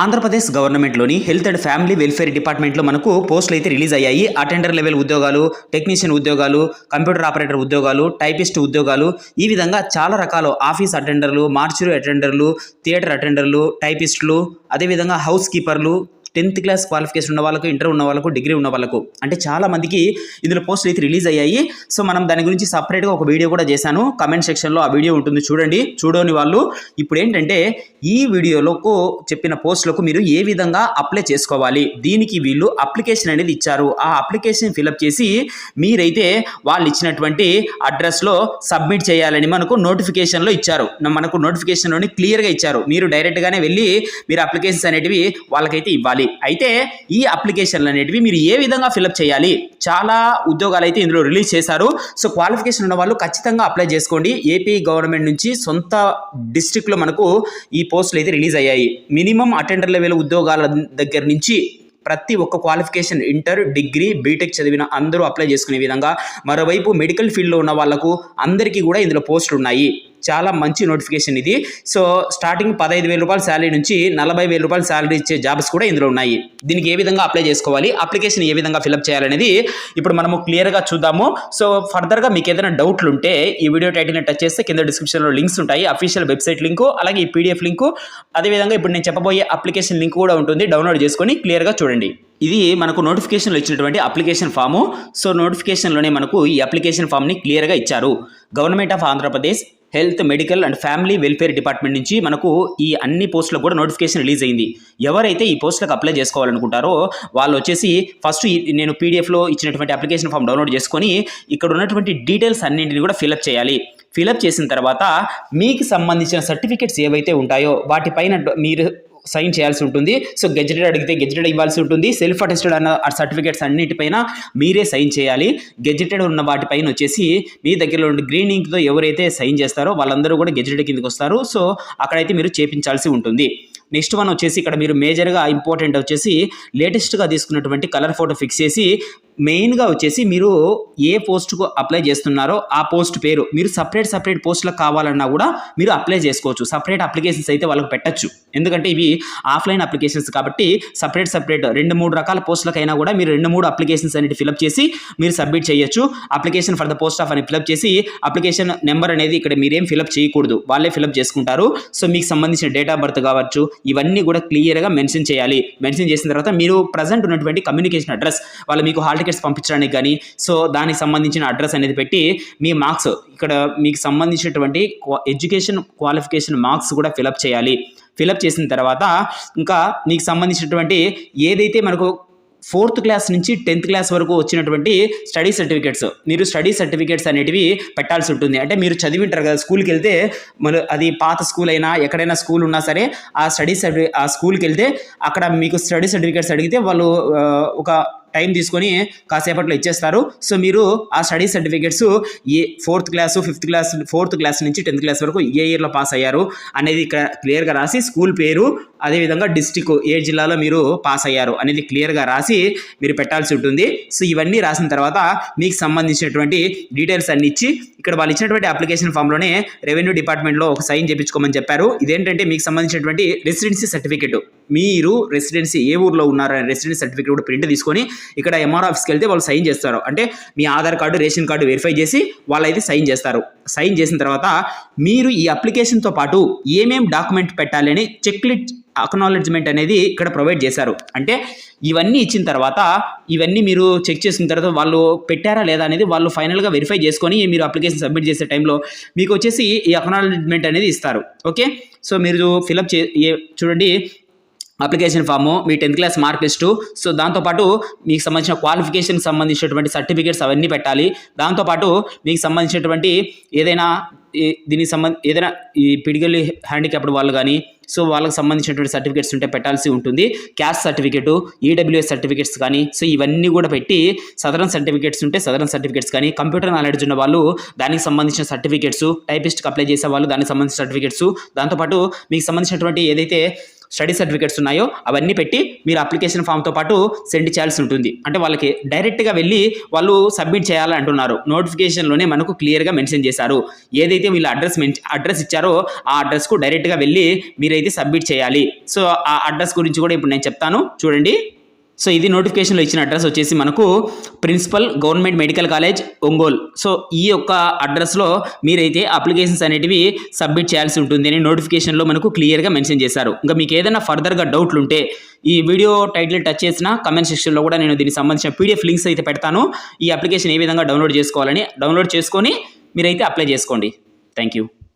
ఆంధ్రప్రదేశ్ గవర్నమెంట్లోని health and family welfare డిపార్ట్మెంట్లో మనకు పోస్టులు అయితే రిలీజ్ అయ్యాయి. అటెండర్ లెవెల్ ఉద్యోగాలు, టెక్నీషియన్ ఉద్యోగాలు, కంప్యూటర్ ఆపరేటర్ ఉద్యోగాలు, టైపిస్ట్ ఉద్యోగాలు, ఈ విధంగా చాలా రకాల ఆఫీస్ అటెండర్లు, మార్చురీ అటెండర్లు, థియేటర్ అటెండర్లు, టైపిస్టులు, అదేవిధంగా హౌస్ కీపర్లు, 10th క్లాస్ క్వాలిఫికేషన్ ఉన్న వాళ్ళకు, ఇంటర్ ఉన్న వాళ్ళకు, డిగ్రీ ఉన్న వాళ్ళకు, అంటే చాలా మందికి ఇందులో పోస్టులు అయితే రిలీజ్ అయ్యాయి. సో మనం దాని గురించి సపరేట్గా ఒక వీడియో కూడా చేశాను. కమెంట్ సెక్షన్లో ఆ వీడియో ఉంటుంది, చూడండి. చూడని వాళ్ళు ఇప్పుడు ఏంటంటే ఈ వీడియోలోకి చెప్పిన పోస్టులకు మీరు ఏ విధంగా అప్లై చేసుకోవాలి, దీనికి వీళ్ళు అప్లికేషన్ అనేది ఇచ్చారు. ఆ అప్లికేషన్ ఫిలప్ చేసి మీరైతే వాళ్ళు ఇచ్చినటువంటి అడ్రస్లో సబ్మిట్ చేయాలని మనకు నోటిఫికేషన్లో ఇచ్చారు. మనకు నోటిఫికేషన్లోని క్లియర్గా ఇచ్చారు. మీరు డైరెక్ట్గానే వెళ్ళి మీరు అప్లికేషన్స్ అనేటివి వాళ్ళకైతే ఇవ్వాలి. అయితే ఈ అప్లికేషన్లు అనేటివి మీరు ఏ విధంగా ఫిలప్ చేయాలి, చాలా ఉద్యోగాలు అయితే ఇందులో రిలీజ్ చేశారు. సో క్వాలిఫికేషన్ ఉన్న వాళ్ళు ఖచ్చితంగా అప్లై చేసుకోండి. ఏపీ గవర్నమెంట్ నుంచి సొంత డిస్ట్రిక్ట్లో మనకు ఈ పోస్టులు అయితే రిలీజ్ అయ్యాయి. మినిమం అటెండర్ లెవెల్ ఉద్యోగాల దగ్గర నుంచి ప్రతి ఒక్క క్వాలిఫికేషన్, ఇంటర్, డిగ్రీ, బీటెక్ చదివిన అందరూ అప్లై చేసుకునే విధంగా, మరోవైపు మెడికల్ ఫీల్డ్లో ఉన్న వాళ్ళకు అందరికీ కూడా ఇందులో పోస్టులు ఉన్నాయి. చాలా మంచి నోటిఫికేషన్ ఇది. సో స్టార్టింగ్ 15,000 రూపాయల శాలరీ నుంచి 40,000 రూపాయల శాలరీ ఇచ్చే జాబ్స్ కూడా ఇందులో ఉన్నాయి. దీనికి ఏ విధంగా అప్లై చేసుకోవాలి, అప్లికేషన్ ఏ విధంగా ఫిలప్ చేయాలనేది ఇప్పుడు మనము క్లియర్గా చూద్దాము. సో ఫర్దర్గా మీకు ఏదైనా డౌట్లు ఉంటే ఈ వీడియో టైటిల్ని టచ్ చేస్తే కింద డిస్క్రిప్షన్లో లింక్స్ ఉంటాయి. అఫీషియల్ వెబ్సైట్ లింకు, అలాగే ఈ పీడిఎఫ్ లింకు, అదేవిధంగా ఇప్పుడు నేను చెప్పబోయే అప్లికేషన్ లింక్ కూడా ఉంటుంది. డౌన్లోడ్ చేసుకొని క్లియర్గా చూడండి. ఇది మనకు నోటిఫికేషన్లో ఇచ్చినటువంటి అప్లికేషన్ ఫాము. సో నోటిఫికేషన్లోనే మనకు ఈ అప్లికేషన్ ఫామ్ని క్లియర్గా ఇచ్చారు. Government of Andhra Pradesh health, medical and family welfare department నుంచి మనకు ఈ అన్ని పోస్టులకు కూడా నోటిఫికేషన్ రిలీజ్ అయింది. ఎవరైతే ఈ పోస్టులకు అప్లై చేసుకోవాలనుకుంటారో వాళ్ళు వచ్చేసి ఫస్ట్ నేను పీడిఎఫ్లో ఇచ్చినటువంటి అప్లికేషన్ ఫామ్ డౌన్లోడ్ చేసుకొని ఇక్కడ ఉన్నటువంటి డీటెయిల్స్ అన్నింటిని కూడా ఫిలప్ చేయాలి. ఫిలప్ చేసిన తర్వాత మీకు సంబంధించిన సర్టిఫికెట్స్ ఏవైతే ఉంటాయో వాటిపైన మీరు సైన్ చేయాల్సి ఉంటుంది. సో గెజెటెడ్ అడిగితే గెజెటెడ్ ఇవ్వాల్సి ఉంటుంది. సెల్ఫ్ అటెస్టెడ్ అన్న సర్టిఫికేట్స్ అన్నిటిపైన మీరే సైన్ చేయాలి. గెజెటెడ్ ఉన్న వాటిపైన వచ్చేసి మీ దగ్గరలో ఉండే గ్రీన్ ఇంక్తో ఎవరైతే సైన్ చేస్తారో వాళ్ళందరూ కూడా గెజెటెడ్ కిందకి వస్తారు. సో అక్కడైతే మీరు చేపించాల్సి ఉంటుంది. నెక్స్ట్ వన్ వచ్చేసి ఇక్కడ మీరు మేజర్గా ఇంపార్టెంట్ వచ్చేసి లేటెస్ట్గా తీసుకున్నటువంటి కలర్ ఫోటో ఫిక్స్ చేసి మెయిన్గా వచ్చేసి మీరు ఏ పోస్ట్కు అప్లై చేస్తున్నారో ఆ పోస్ట్ పేరు, మీరు సపరేట్ పోస్టులకు కావాలన్నా కూడా మీరు అప్లై చేసుకోవచ్చు. సపరేట్ అప్లికేషన్స్ అయితే వాళ్ళకి పెట్టచ్చు, ఎందుకంటే ఇవి ఆఫ్లైన్ అప్లికేషన్స్ కాబట్టి సపరేట్ 2-3 రకాల పోస్టులకైనా కూడా మీరు 2-3 అప్లికేషన్స్ అనేది ఫిలప్ చేసి మీరు సబ్మిట్ చేయొచ్చు. Application for the post of అని ఫిలప్ చేసి అప్లికేషన్ నెంబర్ అనేది ఇక్కడ మీరేం ఫిలప్ చేయకూడదు, వాళ్ళే ఫిలప్ చేసుకుంటారు. సో మీకు సంబంధించిన డేట్ ఆఫ్ బర్త్ కావచ్చు, ఇవన్నీ కూడా క్లియర్గా మెన్షన్ చేయాలి. మెన్షన్ చేసిన తర్వాత మీరు ప్రజెంట్ ఉన్నటువంటి కమ్యూనికేషన్ అడ్రస్, వాళ్ళు మీకు హాల్ టికెట్స్ పంపించడానికి కానీ సో దానికి సంబంధించిన అడ్రస్ అనేది పెట్టి మీ మార్క్స్, ఇక్కడ మీకు సంబంధించినటువంటి ఎడ్యుకేషన్ క్వాలిఫికేషన్ మార్క్స్ కూడా ఫిలప్ చేయాలి. ఫిలప్ చేసిన తర్వాత ఇంకా మీకు సంబంధించినటువంటి ఏదైతే మనకు 4th క్లాస్ నుంచి 10th క్లాస్ వరకు వచ్చినటువంటి స్టడీ సర్టిఫికేట్స్, మీరు స్టడీ సర్టిఫికేట్స్ అనేటివి పెట్టాల్సి ఉంటుంది. అంటే మీరు చదివింటారు కదా, స్కూల్కి వెళ్తే మరి అది పాత స్కూల్ అయినా ఎక్కడైనా స్కూల్ ఉన్నా సరే ఆ స్కూల్కి వెళ్తే అక్కడ మీకు స్టడీ సర్టిఫికేట్స్ అడిగితే వాళ్ళు ఒక టైం తీసుకొని కాసేపట్లో ఇచ్చేస్తారు. సో మీరు ఆ study certificates 4th class, 5th class, 4th class నుంచి 10th క్లాస్ వరకు ఏ ఇయర్లో పాస్ అయ్యారు అనేది ఇక్కడ క్లియర్గా రాసి, స్కూల్ పేరు, అదేవిధంగా డిస్టిక్, ఏ జిల్లాలో మీరు పాస్ అయ్యారు అనేది క్లియర్గా రాసి మీరు పెట్టాల్సి ఉంటుంది. సో ఇవన్నీ రాసిన తర్వాత మీకు సంబంధించినటువంటి డీటెయిల్స్ అన్ని ఇచ్చి ఇక్కడ వాళ్ళు ఇచ్చినటువంటి అప్లికేషన్ ఫామ్లోనే రెవెన్యూ డిపార్ట్మెంట్లో ఒక సైన్ చేయించుకోమని చెప్పారు. ఇదేంటంటే మీకు సంబంధించినటువంటి రెసిడెన్సీ సర్టిఫికేట్, మీరు రెసిడెన్సీ ఏ ఊర్లో ఉన్నారనే రెసిడెన్సీ సర్టిఫికేట్ కూడా ప్రింట్ తీసుకొని ఇక్కడ ఎంఆర్ ఆఫీస్కి వెళ్తే వాళ్ళు సైన్ చేస్తారు. అంటే మీ Aadhaar card, ration card verify చేసి వాళ్ళైతే సైన్ చేస్తారు. సైన్ చేసిన తర్వాత మీరు ఈ అప్లికేషన్తో పాటు ఏమేం డాక్యుమెంట్ పెట్టాలి అని చెక్లిస్ట్ అక్నాలెడ్జ్మెంట్ అనేది ఇక్కడ ప్రొవైడ్ చేశారు. అంటే ఇవన్నీ ఇచ్చిన తర్వాత ఇవన్నీ మీరు చెక్ చేసుకున్న తర్వాత వాళ్ళు పెట్టారా లేదా అనేది వాళ్ళు ఫైనల్గా వెరిఫై చేసుకొని మీరు అప్లికేషన్ సబ్మిట్ చేసే టైంలో మీకు వచ్చేసి ఈ అక్నాలెడ్జ్మెంట్ అనేది ఇస్తారు. ఓకే, సో మీరు ఫిలప్ చూడండి అప్లికేషన్ ఫాము, మీ 10th class mark list, so దాంతోపాటు మీకు సంబంధించిన క్వాలిఫికేషన్కి సంబంధించినటువంటి సర్టిఫికేట్స్ అవన్నీ పెట్టాలి. దాంతోపాటు మీకు సంబంధించినటువంటి ఏదైనా ఏదైనా ఈ పిడిగలి హ్యాండిక్యాప్డ్ వాళ్ళు కానీ సో వాళ్ళకి సంబంధించినటువంటి సర్టిఫికేట్స్ ఉంటే పెట్టాల్సి ఉంటుంది. క్యాస్ట్ సర్టిఫికేటు, ఈడబ్ల్యూఎస్ సర్టిఫికేట్స్ కానీ సో ఇవన్నీ కూడా పెట్టి, సదరన్ సర్టిఫికేట్స్ ఉంటే సదరన్ సర్టిఫికేట్స్ కానీ, కంప్యూటర్ నాలెడ్జ్ ఉన్న వాళ్ళు దానికి సంబంధించిన సర్టిఫికేట్స్, టైపిస్ట్కి అప్లై చేసే వాళ్ళు దానికి సంబంధించిన సర్టిఫికేట్స్, దాంతోపాటు మీకు సంబంధించినటువంటి ఏదైతే స్టడీ సర్టిఫికేట్స్ ఉన్నాయో అవన్నీ పెట్టి మీరు అప్లికేషన్ ఫామ్తో పాటు సెండ్ చేయాల్సి ఉంటుంది. అంటే వాళ్ళకి డైరెక్ట్గా వెళ్ళి వాళ్ళు సబ్మిట్ చేయాలని అంటున్నారు. నోటిఫికేషన్లోనే మనకు క్లియర్గా మెన్షన్ చేశారు. ఏదైతే వీళ్ళు అడ్రస్ ఇచ్చారో ఆ అడ్రస్కు డైరెక్ట్గా వెళ్ళి మీరైతే సబ్మిట్ చేయాలి. సో ఆ అడ్రస్ గురించి కూడా ఇప్పుడు నేను చెప్తాను చూడండి. సో ఇది నోటిఫికేషన్లో ఇచ్చిన అడ్రస్ వచ్చేసి మనకు principal government medical college Ongole. So ఈ యొక్క అడ్రస్లో మీరైతే అప్లికేషన్స్ అనేటివి సబ్మిట్ చేయాల్సి ఉంటుంది అని నోటిఫికేషన్లో మనకు క్లియర్గా మెన్షన్ చేశారు. ఇంకా మీకు ఏదైనా ఫర్దర్గా డౌట్లు ఉంటే ఈ వీడియో టైటిల్ టచ్ చేసిన కమెంట్ సెక్షన్లో కూడా నేను దీనికి సంబంధించిన PDF లింక్స్ అయితే పెడతాను. ఈ అప్లికేషన్ ఏ విధంగా డౌన్లోడ్ చేసుకోవాలని డౌన్లోడ్ చేసుకొని మీరైతే అప్లై చేసుకోండి. Thank you.